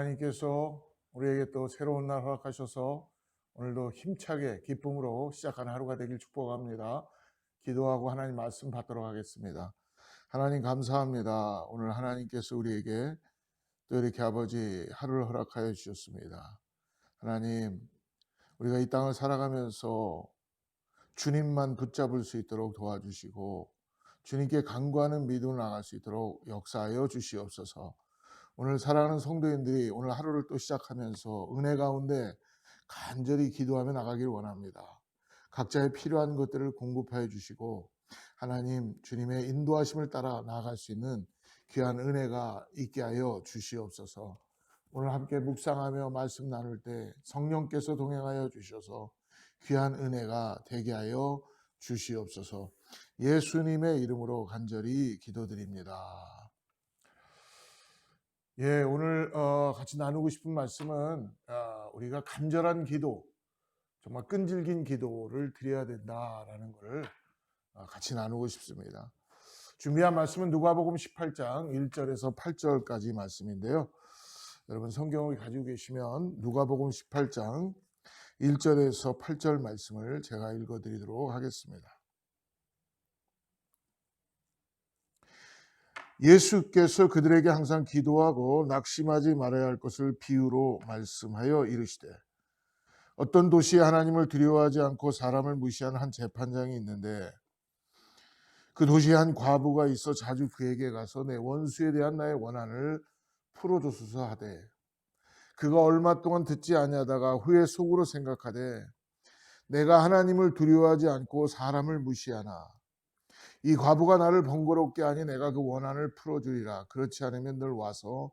하나님께서 우리에게 또 새로운 날 허락하셔서 오늘도 힘차게 기쁨으로 시작하는 하루가 되길 축복합니다. 기도하고 하나님 말씀 받도록 하겠습니다. 하나님 감사합니다. 오늘 하나님께서 우리에게 또 이렇게 아버지 하루를 허락하여 주셨습니다. 하나님, 우리가 이 땅을 살아가면서 주님만 붙잡을 수 있도록 도와주시고 주님께 간구하는 믿음을 나갈 수 있도록 역사하여 주시옵소서. 오늘 사랑하는 성도님들이 오늘 하루를 또 시작하면서 은혜 가운데 간절히 기도하며 나가길 원합니다. 각자의 필요한 것들을 공급하여 주시고 하나님 주님의 인도하심을 따라 나아갈 수 있는 귀한 은혜가 있게 하여 주시옵소서. 오늘 함께 묵상하며 말씀 나눌 때 성령께서 동행하여 주셔서 귀한 은혜가 되게 하여 주시옵소서. 예수님의 이름으로 간절히 기도드립니다. 오늘 같이 나누고 싶은 말씀은 우리가 간절한 기도, 정말 끈질긴 기도를 드려야 된다라는 것을 같이 나누고 싶습니다. 준비한 말씀은 누가복음 18장 1절에서 8절까지 말씀인데요. 여러분 성경을 가지고 계시면 누가복음 18장 1절에서 8절 말씀을 제가 읽어드리도록 하겠습니다. 예수께서 그들에게 항상 기도하고 낙심하지 말아야 할 것을 비유로 말씀하여 이르시되, 어떤 도시에 하나님을 두려워하지 않고 사람을 무시하는 한 재판장이 있는데 그 도시에 한 과부가 있어 자주 그에게 가서 내 원수에 대한 나의 원한을 풀어주소서 하되, 그가 얼마 동안 듣지 아니하다가 후에 속으로 생각하되 내가 하나님을 두려워하지 않고 사람을 무시하나 이 과부가 나를 번거롭게 하니 내가 그 원한을 풀어주리라. 그렇지 않으면 늘 와서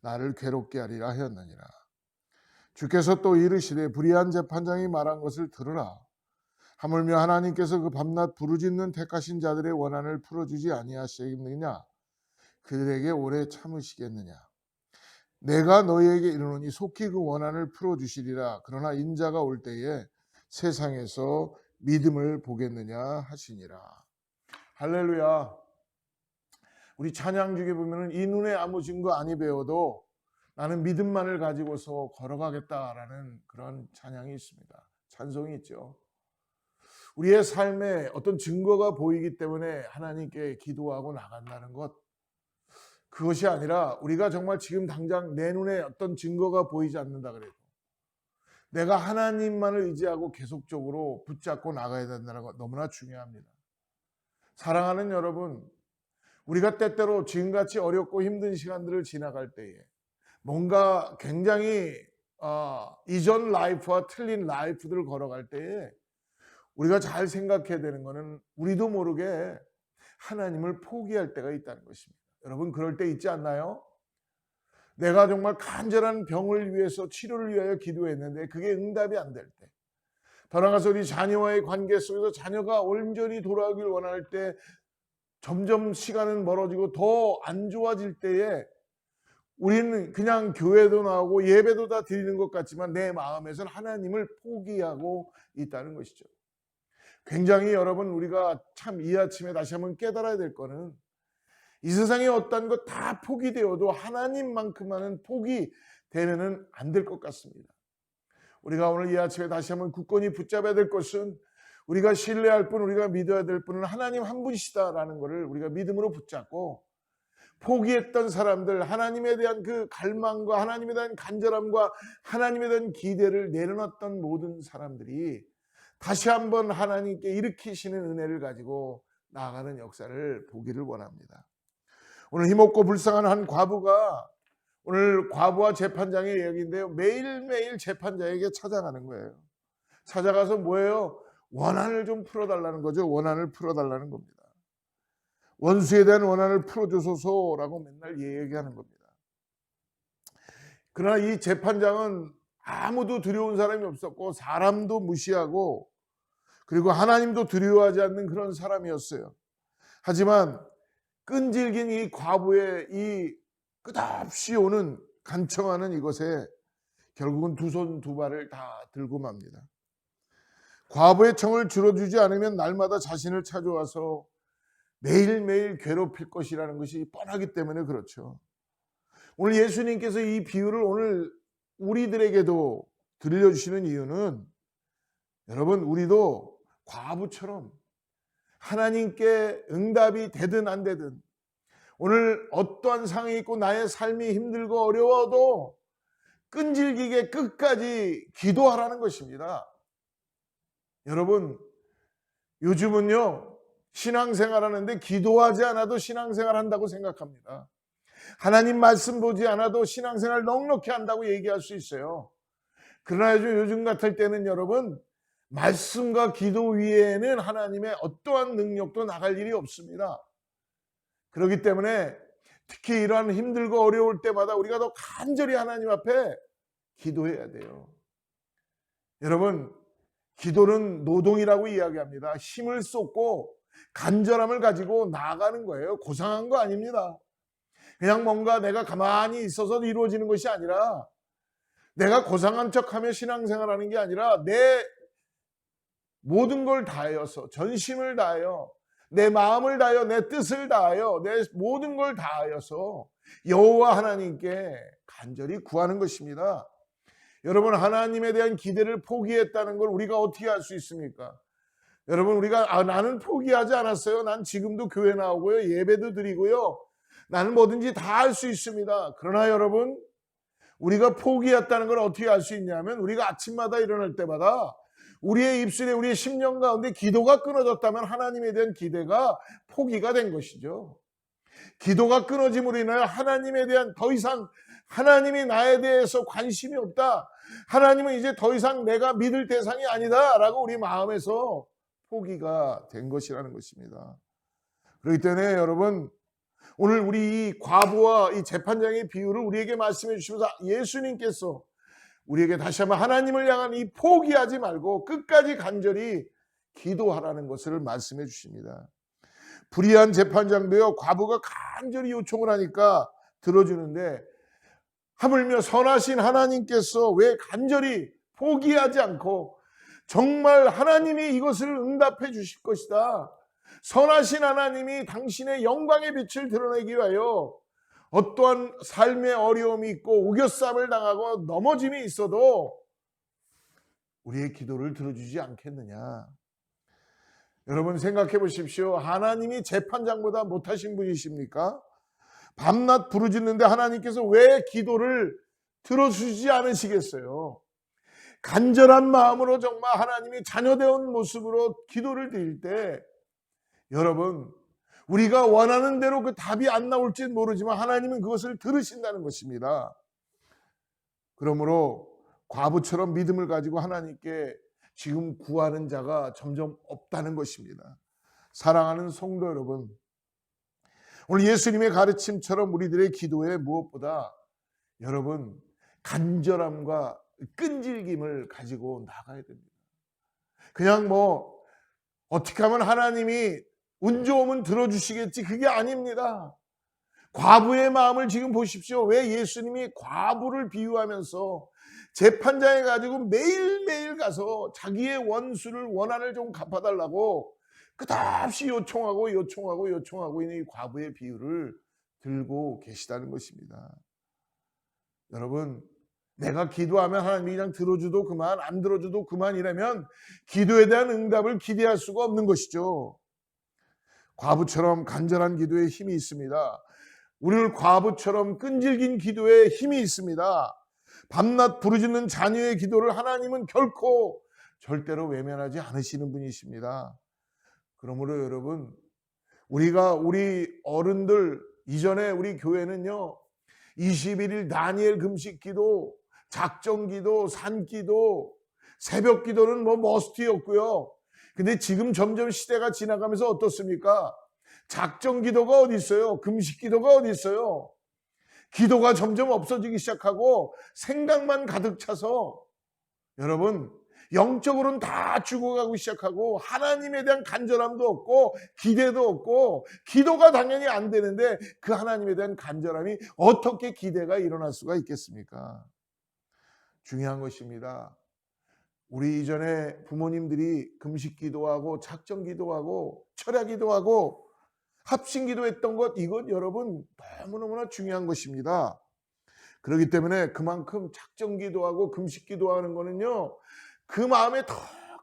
나를 괴롭게 하리라 하였느니라. 주께서 또 이르시되, 불의한 재판장이 말한 것을 들으라. 하물며 하나님께서 그 밤낮 부르짖는 택하신 자들의 원한을 풀어주지 아니하시겠느냐? 그들에게 오래 참으시겠느냐? 내가 너희에게 이르노니 속히 그 원한을 풀어주시리라. 그러나 인자가 올 때에 세상에서 믿음을 보겠느냐 하시니라. 할렐루야. 우리 찬양 중에 보면은 이 눈에 아무 증거 아니 배워도 나는 믿음만을 가지고서 걸어가겠다라는 그런 찬양이 있습니다. 찬송이 있죠. 우리의 삶에 어떤 증거가 보이기 때문에 하나님께 기도하고 나간다는 것, 그것이 아니라 우리가 정말 지금 당장 내 눈에 어떤 증거가 보이지 않는다 그래도 내가 하나님만을 의지하고 계속적으로 붙잡고 나가야 된다는 것 너무나 중요합니다. 사랑하는 여러분, 우리가 때때로 지금같이 어렵고 힘든 시간들을 지나갈 때에 뭔가 굉장히 이전 라이프와 틀린 라이프들을 걸어갈 때에 우리가 잘 생각해야 되는 것은 우리도 모르게 하나님을 포기할 때가 있다는 것입니다. 여러분 그럴 때 있지 않나요? 내가 정말 간절한 병을 위해서 치료를 위하여 기도했는데 그게 응답이 안 될 때, 더 나아가서 우리 자녀와의 관계 속에서 자녀가 온전히 돌아오길 원할 때 점점 시간은 멀어지고 더 안 좋아질 때에 우리는 그냥 교회도 나오고 예배도 다 드리는 것 같지만 내 마음에서는 하나님을 포기하고 있다는 것이죠. 굉장히 여러분 우리가 참 이 아침에 다시 한번 깨달아야 될 거는 이 세상에 어떤 것 다 포기되어도 하나님만큼만은 포기되면은 안 될 것 같습니다. 우리가 오늘 이 아침에 다시 한번 굳건히 붙잡아야 될 것은 우리가 신뢰할 분, 우리가 믿어야 될 분은 하나님 한 분이시다라는 것을 우리가 믿음으로 붙잡고, 포기했던 사람들, 하나님에 대한 그 갈망과 하나님에 대한 간절함과 하나님에 대한 기대를 내려놨던 모든 사람들이 다시 한번 하나님께 일으키시는 은혜를 가지고 나아가는 역사를 보기를 원합니다. 오늘 힘없고 불쌍한 한 과부가, 오늘 과부와 재판장의 이야기인데요, 매일매일 재판장에게 찾아가는 거예요. 찾아가서 뭐예요? 원한을 좀 풀어달라는 거죠. 원한을 풀어달라는 겁니다. 원수에 대한 원한을 풀어주소서라고 맨날 얘기하는 겁니다. 그러나 이 재판장은 아무도 두려운 사람이 없었고 사람도 무시하고 그리고 하나님도 두려워하지 않는 그런 사람이었어요. 하지만 끈질긴 이 과부의 이 끝없이 오는 간청하는 이것에 결국은 두 손 두 발을 다 들고 맙니다. 과부의 청을 들어주지 않으면 날마다 자신을 찾아와서 매일매일 괴롭힐 것이라는 것이 뻔하기 때문에 그렇죠. 오늘 예수님께서 이 비유를 오늘 우리들에게도 들려주시는 이유는 여러분 우리도 과부처럼 하나님께 응답이 되든 안 되든 오늘 어떠한 상황이 있고 나의 삶이 힘들고 어려워도 끈질기게 끝까지 기도하라는 것입니다. 여러분 요즘은요 신앙생활 하는데 기도하지 않아도 신앙생활 한다고 생각합니다. 하나님 말씀 보지 않아도 신앙생활 넉넉히 한다고 얘기할 수 있어요. 그러나 요즘 같을 때는 여러분 말씀과 기도 위에는 하나님의 어떠한 능력도 나갈 일이 없습니다. 그렇기 때문에 특히 이러한 힘들고 어려울 때마다 우리가 더 간절히 하나님 앞에 기도해야 돼요. 여러분 기도는 노동이라고 이야기합니다. 힘을 쏟고 간절함을 가지고 나아가는 거예요. 고상한 거 아닙니다. 그냥 뭔가 내가 가만히 있어서 이루어지는 것이 아니라 내가 고상한 척하며 신앙생활하는 게 아니라 내 모든 걸 다하여서 전심을 다하여 내 마음을 다하여 내 뜻을 다하여 내 모든 걸 다하여서 여호와 하나님께 간절히 구하는 것입니다. 여러분 하나님에 대한 기대를 포기했다는 걸 우리가 어떻게 알 수 있습니까? 여러분 우리가 나는 포기하지 않았어요. 난 지금도 교회 나오고요. 예배도 드리고요. 나는 뭐든지 다 할 수 있습니다. 그러나 여러분 우리가 포기했다는 걸 어떻게 알 수 있냐면 우리가 아침마다 일어날 때마다 우리의 입술에 우리의 심령 가운데 기도가 끊어졌다면 하나님에 대한 기대가 포기가 된 것이죠. 기도가 끊어짐으로 인하여 하나님에 대한 더 이상 하나님이 나에 대해서 관심이 없다. 하나님은 이제 더 이상 내가 믿을 대상이 아니다 라고 우리 마음에서 포기가 된 것이라는 것입니다. 그렇기 때문에 여러분 오늘 우리 이 과부와 이 재판장의 비유를 우리에게 말씀해 주시면서 예수님께서 우리에게 다시 한번 하나님을 향한 이 포기하지 말고 끝까지 간절히 기도하라는 것을 말씀해 주십니다. 불의한 재판장도요 과부가 간절히 요청을 하니까 들어주는데 하물며 선하신 하나님께서 왜 간절히 포기하지 않고 정말 하나님이 이것을 응답해 주실 것이다. 선하신 하나님이 당신의 영광의 빛을 드러내기 위하여 어떠한 삶의 어려움이 있고 우겨쌈을 당하고 넘어짐이 있어도 우리의 기도를 들어주지 않겠느냐. 여러분 생각해 보십시오. 하나님이 재판장보다 못하신 분이십니까? 밤낮 부르짖는데 하나님께서 왜 기도를 들어주지 않으시겠어요? 간절한 마음으로 정말 하나님이 자녀되온 모습으로 기도를 드릴 때 여러분 우리가 원하는 대로 그 답이 안 나올지 모르지만 하나님은 그것을 들으신다는 것입니다. 그러므로 과부처럼 믿음을 가지고 하나님께 지금 구하는 자가 점점 없다는 것입니다. 사랑하는 성도 여러분, 오늘 예수님의 가르침처럼 우리들의 기도에 무엇보다 여러분 간절함과 끈질김을 가지고 나가야 됩니다. 그냥 어떻게 하면 하나님이 운 좋으면 들어주시겠지 그게 아닙니다. 과부의 마음을 지금 보십시오. 왜 예수님이 과부를 비유하면서 재판장에 가지고 매일매일 가서 자기의 원수를 원한을 좀 갚아달라고 끝없이 요청하고 있는 이 과부의 비유를 들고 계시다는 것입니다. 여러분 내가 기도하면 하나님이 그냥 들어줘도 그만 안 들어줘도 그만이라면 기도에 대한 응답을 기대할 수가 없는 것이죠. 과부처럼 간절한 기도에 힘이 있습니다. 우리는 과부처럼 끈질긴 기도에 힘이 있습니다. 밤낮 부르짖는 자녀의 기도를 하나님은 결코 절대로 외면하지 않으시는 분이십니다. 그러므로 여러분 우리 어른들 이전에 우리 교회는요 21일 다니엘 금식 기도, 작정 기도, 산 기도, 새벽 기도는 머스트였고요. 근데 지금 점점 시대가 지나가면서 어떻습니까? 작정 기도가 어디 있어요? 금식 기도가 어디 있어요? 기도가 점점 없어지기 시작하고 생각만 가득 차서 여러분 영적으로는 다 죽어가고 시작하고 하나님에 대한 간절함도 없고 기대도 없고 기도가 당연히 안 되는데 그 하나님에 대한 간절함이 어떻게 기대가 일어날 수가 있겠습니까? 중요한 것입니다. 우리 이전에 부모님들이 금식 기도하고 작정 기도하고 철야 기도하고 합심 기도했던 것 이건 여러분 너무너무나 중요한 것입니다. 그렇기 때문에 그만큼 작정 기도하고 금식 기도하는 거는요, 그 마음에 더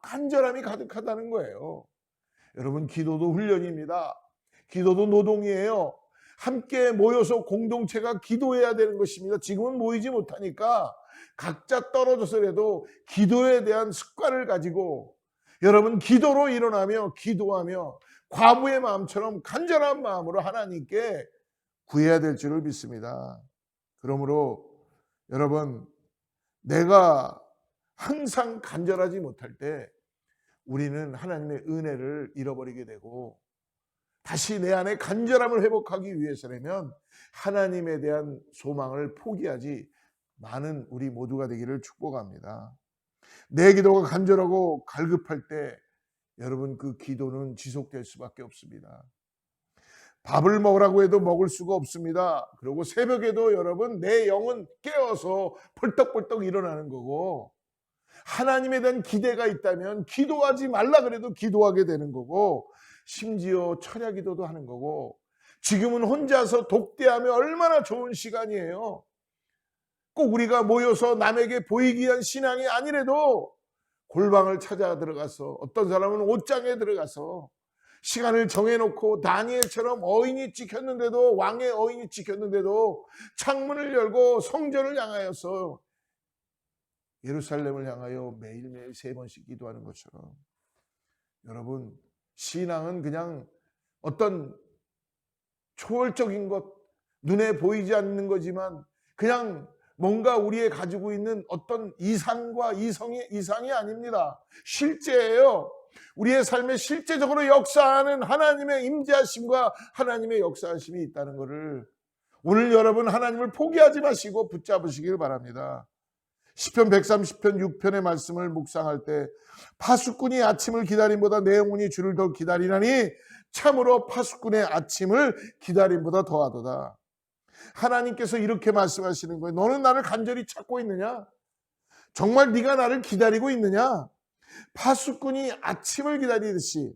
간절함이 가득하다는 거예요. 여러분, 기도도 훈련입니다. 기도도 노동이에요. 함께 모여서 공동체가 기도해야 되는 것입니다. 지금은 모이지 못하니까 각자 떨어져서라도 기도에 대한 습관을 가지고 여러분, 기도로 일어나며 기도하며 과부의 마음처럼 간절한 마음으로 하나님께 구해야 될 줄을 믿습니다. 그러므로 여러분, 내가 항상 간절하지 못할 때 우리는 하나님의 은혜를 잃어버리게 되고, 다시 내 안에 간절함을 회복하기 위해서라면 하나님에 대한 소망을 포기하지 많은 우리 모두가 되기를 축복합니다. 내 기도가 간절하고 갈급할 때 여러분, 그 기도는 지속될 수밖에 없습니다. 밥을 먹으라고 해도 먹을 수가 없습니다. 그리고 새벽에도 여러분, 내 영은 깨어서 벌떡벌떡 일어나는 거고, 하나님에 대한 기대가 있다면 기도하지 말라 그래도 기도하게 되는 거고, 심지어 철야 기도도 하는 거고, 지금은 혼자서 독대하며 얼마나 좋은 시간이에요. 꼭 우리가 모여서 남에게 보이기 위한 신앙이 아니래도 골방을 찾아 들어가서, 어떤 사람은 옷장에 들어가서 시간을 정해놓고 다니엘처럼 어인이 찍혔는데도, 왕의 어인이 찍혔는데도 창문을 열고 성전을 향하여서, 예루살렘을 향하여 매일매일 3번씩 기도하는 것처럼, 여러분, 신앙은 그냥 어떤 초월적인 것, 눈에 보이지 않는 거지만 그냥 뭔가 우리의 가지고 있는 어떤 이상과 이상이 아닙니다. 실제예요. 우리의 삶에 실제적으로 역사하는 하나님의 임재하심과 하나님의 역사하심이 있다는 것을 오늘 여러분, 하나님을 포기하지 마시고 붙잡으시길 바랍니다. 시편 130편 6편의 말씀을 묵상할 때, 파수꾼이 아침을 기다림보다 내 영혼이 주를 더 기다리나니 참으로 파수꾼의 아침을 기다림보다 더하도다. 하나님께서 이렇게 말씀하시는 거예요. 너는 나를 간절히 찾고 있느냐? 정말 네가 나를 기다리고 있느냐? 파수꾼이 아침을 기다리듯이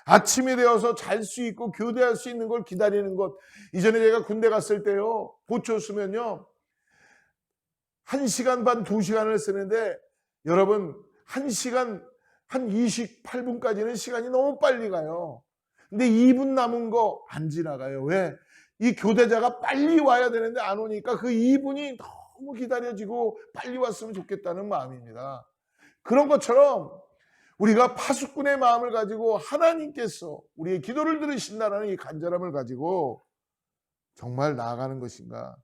아침이 되어서 잘 수 있고 교대할 수 있는 걸 기다리는 것. 이전에 제가 군대 갔을 때요, 보초 쓰면요 1시간 반 2시간을 쓰는데, 여러분 1시간 한 28분까지는 시간이 너무 빨리 가요. 근데 2분 남은 거 안 지나가요. 왜? 이 교대자가 빨리 와야 되는데 안 오니까 그 2분이 너무 기다려지고 빨리 왔으면 좋겠다는 마음입니다. 그런 것처럼 우리가 파수꾼의 마음을 가지고 하나님께서 우리의 기도를 들으신다는 이 간절함을 가지고 정말 나아가는 것인가,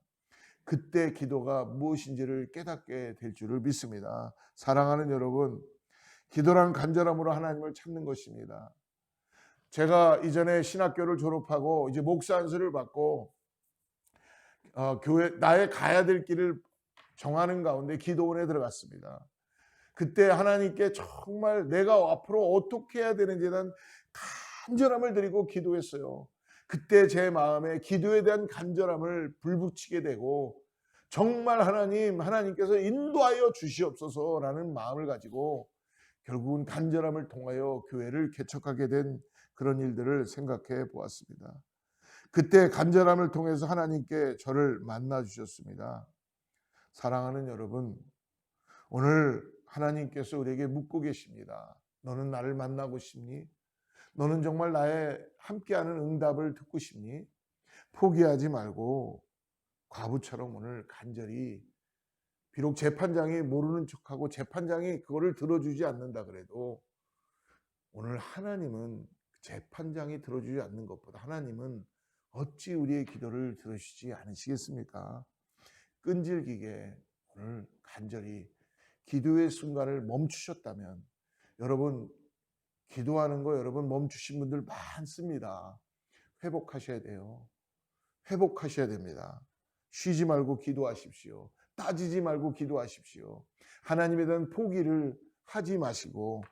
그때 기도가 무엇인지를 깨닫게 될 줄을 믿습니다. 사랑하는 여러분, 기도란 간절함으로 하나님을 찾는 것입니다. 제가 이전에 신학교를 졸업하고 이제 목사 안수를 받고 교회 나의 가야 될 길을 정하는 가운데 기도원에 들어갔습니다. 그때 하나님께 정말 내가 앞으로 어떻게 해야 되는지에 대한 간절함을 드리고 기도했어요. 그때 제 마음에 기도에 대한 간절함을 불붙이게 되고, 정말 하나님께서 인도하여 주시옵소서라는 마음을 가지고 결국은 간절함을 통하여 교회를 개척하게 된 그런 일들을 생각해 보았습니다. 그때 간절함을 통해서 하나님께 저를 만나 주셨습니다. 사랑하는 여러분, 오늘 하나님께서 우리에게 묻고 계십니다. 너는 나를 만나고 싶니? 너는 정말 나의 함께하는 응답을 듣고 싶니? 포기하지 말고 과부처럼 오늘 간절히, 비록 재판장이 모르는 척하고 재판장이 그거를 들어주지 않는다 그래도, 오늘 하나님은 재판장이 들어주지 않는 것보다 하나님은 어찌 우리의 기도를 들으시지 않으시겠습니까? 끈질기게 오늘 간절히 기도의 순간을 멈추셨다면, 여러분 기도하는 거 여러분 멈추신 분들 많습니다. 회복하셔야 돼요. 회복하셔야 됩니다. 쉬지 말고 기도하십시오. 따지지 말고 기도하십시오. 하나님에 대한 포기를 하지 마시고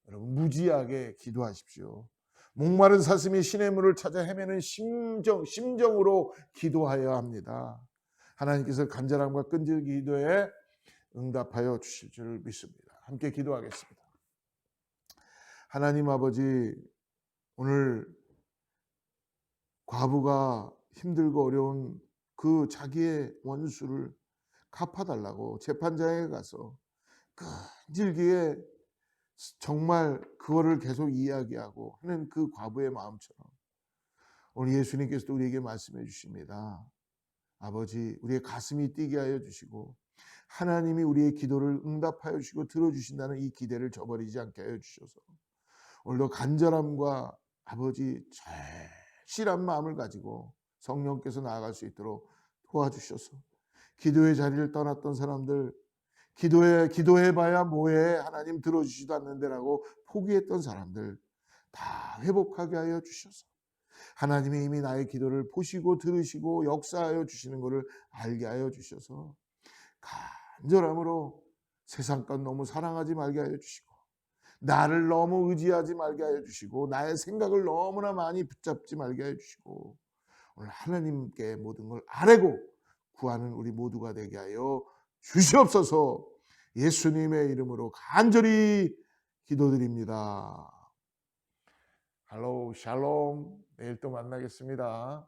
여러분 무지하게 기도하십시오. 목마른 사슴이 시냇물을 찾아 헤매는 심정으로 기도하여야 합니다. 하나님께서 간절함과 끈질기 기도에 응답하여 주실 줄 믿습니다. 함께 기도하겠습니다. 하나님 아버지, 오늘 과부가 힘들고 어려운 그 자기의 원수를 갚아달라고 재판장에 가서 끈질기게 정말 그거를 계속 이야기하고 하는 그 과부의 마음처럼 오늘 예수님께서도 우리에게 말씀해 주십니다. 아버지, 우리의 가슴이 뛰게 하여 주시고 하나님이 우리의 기도를 응답하여 주시고 들어주신다는 이 기대를 저버리지 않게 하여 주셔서 오늘도 간절함과 아버지 절실한 마음을 가지고 성령께서 나아갈 수 있도록 도와주셔서 기도의 자리를 떠났던 사람들, 기도해봐야 뭐해, 하나님 들어주지도 않는데라고 포기했던 사람들 다 회복하게 하여 주셔서 하나님이 이미 나의 기도를 보시고 들으시고 역사하여 주시는 것을 알게 하여 주셔서 간절함으로 세상 것 너무 사랑하지 말게 하여 주시고 나를 너무 의지하지 말게 하여 주시고 나의 생각을 너무나 많이 붙잡지 말게 하여 주시고 오늘 하나님께 모든 걸 아뢰고 구하는 우리 모두가 되게 하여 주시옵소서. 예수님의 이름으로 간절히 기도드립니다. 할로 샬롬. 내일 또 만나겠습니다.